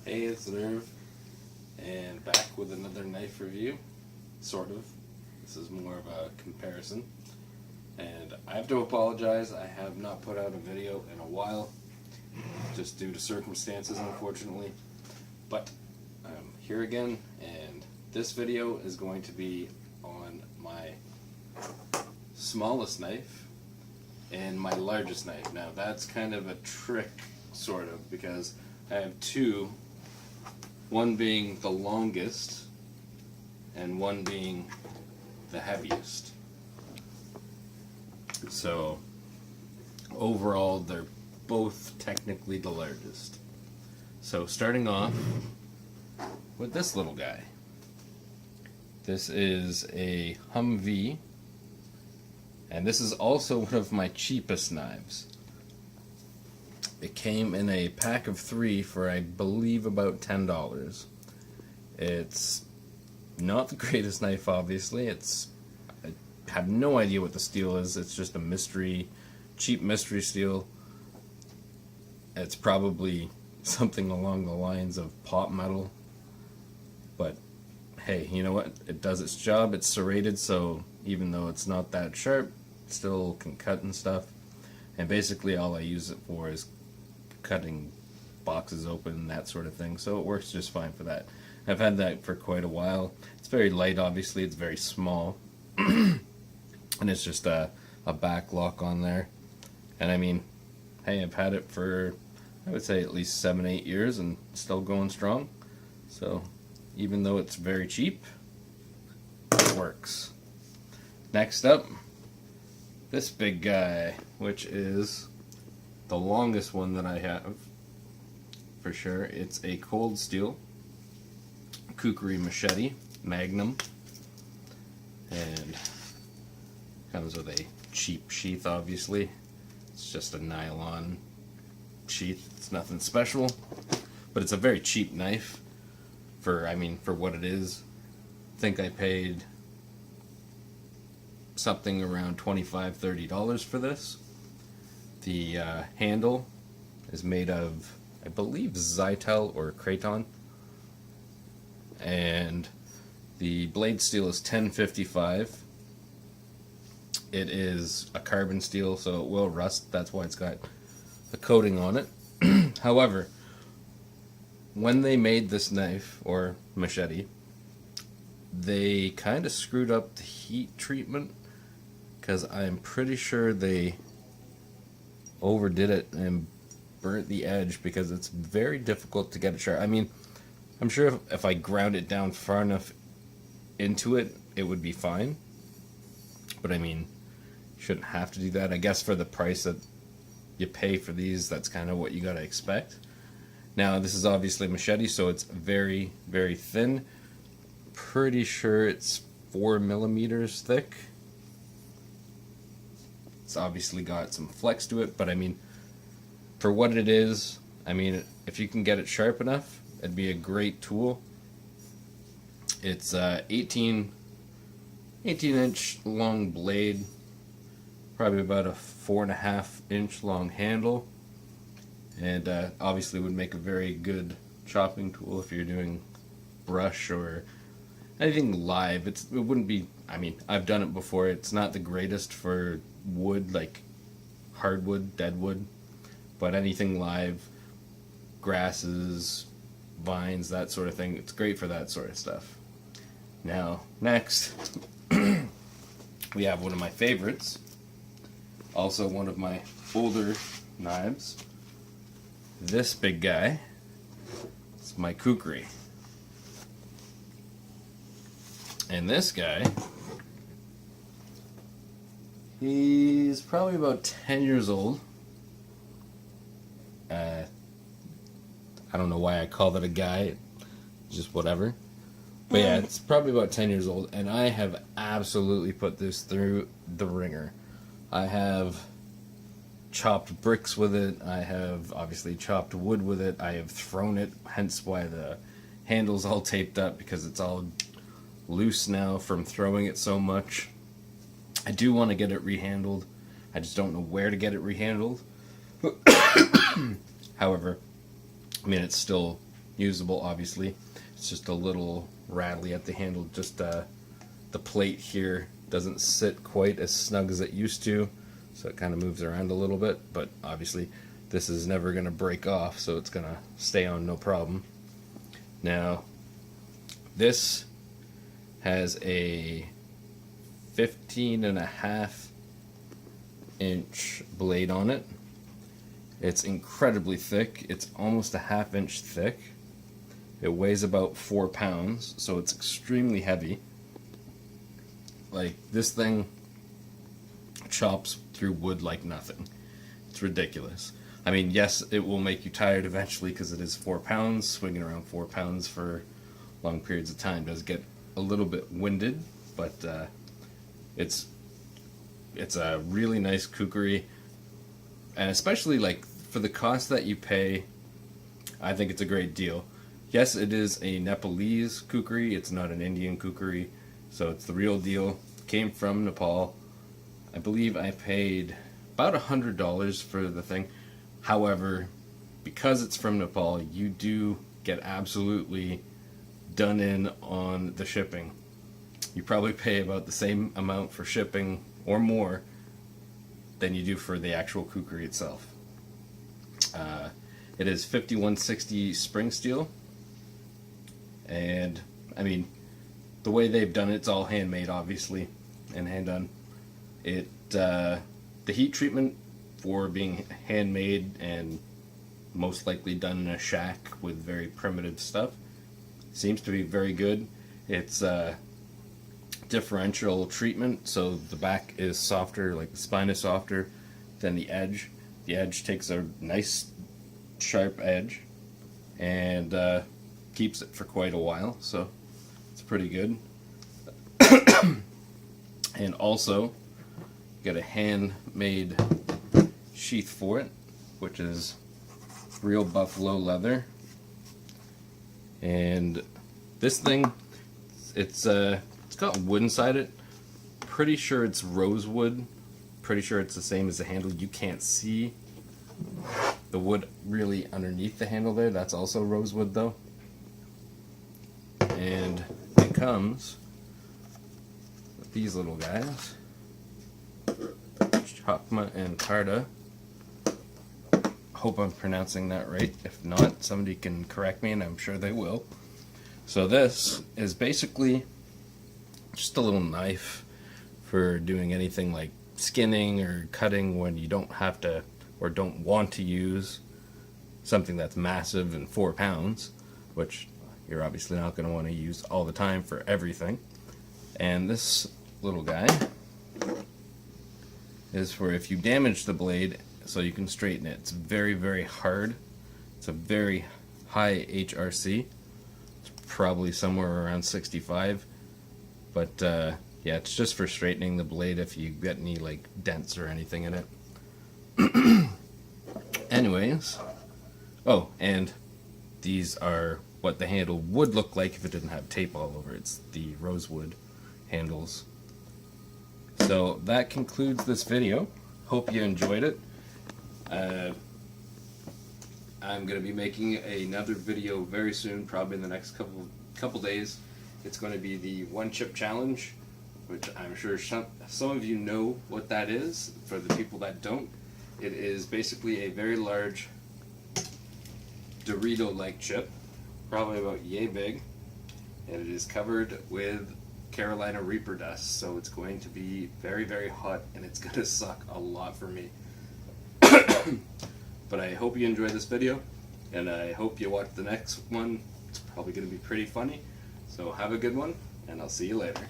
Hey, it's Nerve, and back with another knife review, sort of. This is more of a comparison. And I have to apologize, I have not put out a video in a while, just due to circumstances, unfortunately. But I'm here again, and this video is going to be on my smallest knife and my largest knife. Now, that's kind of a trick, sort of, because I have two. One being the longest, and one being the heaviest. So, overall, they're both technically the largest. So, starting off with this little guy. This is a Humvee, and this is also one of my cheapest knives. It came in a pack of 3 for, I believe, about $10. It's not the greatest knife, obviously. I have no idea what the steel is. It's just a mystery, cheap mystery steel. It's probably something along the lines of pot metal. But, hey, you know what? It does its job. It's serrated, so even though it's not that sharp, it still can cut and stuff. And basically all I use it for is cutting boxes open, that sort of thing, so it works just fine for that. I've had that for quite a while. It's very light, obviously. It's very small. And it's just a back lock on there. And I mean, hey, I've had it for, I would say, at least 7-8 years and still going strong. So even though it's very cheap, it works. Next up, this big guy, which is the longest one that I have, for sure. It's a cold steel Kukri machete, Magnum, and comes with a cheap sheath, obviously. It's just a nylon sheath. It's nothing special, but it's a very cheap knife for, I mean, for what it is. I think I paid something around $25–30 for this. The handle is made of, I believe, Zytel or Kraton, and the blade steel is 1055. It is a carbon steel, so it will rust. That's why it's got a coating on it. However, when they made this knife, or machete, they kind of screwed up the heat treatment, because I'm pretty sure they overdid it and burnt the edge, because it's very difficult to get it sharp. I mean, I'm sure if I ground it down far enough into it, it would be fine. But I mean, you shouldn't have to do that. I guess for the price that you pay for these, that's kind of what you gotta expect. Now, this is obviously machete, so it's very, very thin. Pretty sure it's 4 millimeters thick. It's obviously got some flex to it, but I mean, for what it is, I mean, if you can get it sharp enough, it'd be a great tool. It's 18-inch long blade, probably about a 4.5-inch long handle, and obviously would make a very good chopping tool if you're doing brush or anything live. It wouldn't be, I mean, I've done it before. It's not the greatest for wood, like hardwood, deadwood, but anything live, grasses, vines, that sort of thing, it's great for that sort of stuff. Now, next, we have one of my favorites, also one of my older knives. This big guy, it's my Kukri. And this guy, he's probably about 10 years old. I don't know why I called it a guy, just whatever. But yeah, it's probably about 10 years old, and I have absolutely put this through the ringer. I have chopped bricks with it, I have obviously chopped wood with it, I have thrown it, hence why the handle's all taped up, because it's all loose now from throwing it so much. I do want to get it rehandled. I just don't know where to get it rehandled. However, I mean, it's still usable, obviously. It's just a little rattly at the handle. Just the plate here doesn't sit quite as snug as it used to, so it kind of moves around a little bit, but obviously this is never going to break off, so it's going to stay on no problem. Now, this has a 15.5-inch blade on it. It's incredibly thick. It's almost a ½ inch thick. It weighs about 4 pounds, so it's extremely heavy. Like, this thing chops through wood like nothing. It's ridiculous. I mean, yes, it will make you tired eventually because it is 4 pounds. Swinging around 4 pounds for long periods of time does get a little bit winded, but it's a really nice kukri, and especially like for the cost that you pay, I think it's a great deal. Yes, it is a Nepalese kukri. It's not an Indian kukri, so it's the real deal. Came from Nepal. I believe I paid about $100 for the thing. However, because it's from Nepal, you do get absolutely done in on the shipping. You probably pay about the same amount for shipping or more than you do for the actual kukri itself. It is 5160 spring steel, and I mean, the way they've done it's all handmade, obviously, and hand done. The heat treatment for being handmade and most likely done in a shack with very primitive stuff seems to be very good. It's differential treatment, so the back is softer, like the spine is softer than the edge. The edge takes a nice sharp edge and keeps it for quite a while, so it's pretty good. And also got a handmade sheath for it, which is real buffalo leather. And this thing, it's got wood inside it. Pretty sure it's rosewood. Pretty sure it's the same as the handle. You can't see the wood really underneath the handle there. That's also rosewood though. And it comes with these little guys, Chakma and Karda. Hope I'm pronouncing that right. If not, somebody can correct me, and I'm sure they will. So this is basically just a little knife for doing anything like skinning or cutting when you don't have to or don't want to use something that's massive and 4 pounds, which you're obviously not going to want to use all the time for everything. And this little guy is for if you damage the blade so you can straighten it. It's very, very hard. It's a very high HRC. It's probably somewhere around 65. But yeah, it's just for straightening the blade if you get any like dents or anything in it. Anyways, oh, and these are what the handle would look like if it didn't have tape all over it. It's the rosewood handles. So that concludes this video. Hope you enjoyed it. I'm going to be making another video very soon, probably in the next couple days. It's going to be the 1 chip challenge, which I'm sure some of you know what that is. For the people that don't, it is basically a very large Dorito-like chip, probably about yay big, and it is covered with Carolina Reaper dust, so it's going to be very, very hot, and it's going to suck a lot for me. But I hope you enjoyed this video, and I hope you watch the next one. It's probably going to be pretty funny. So have a good one, and I'll see you later.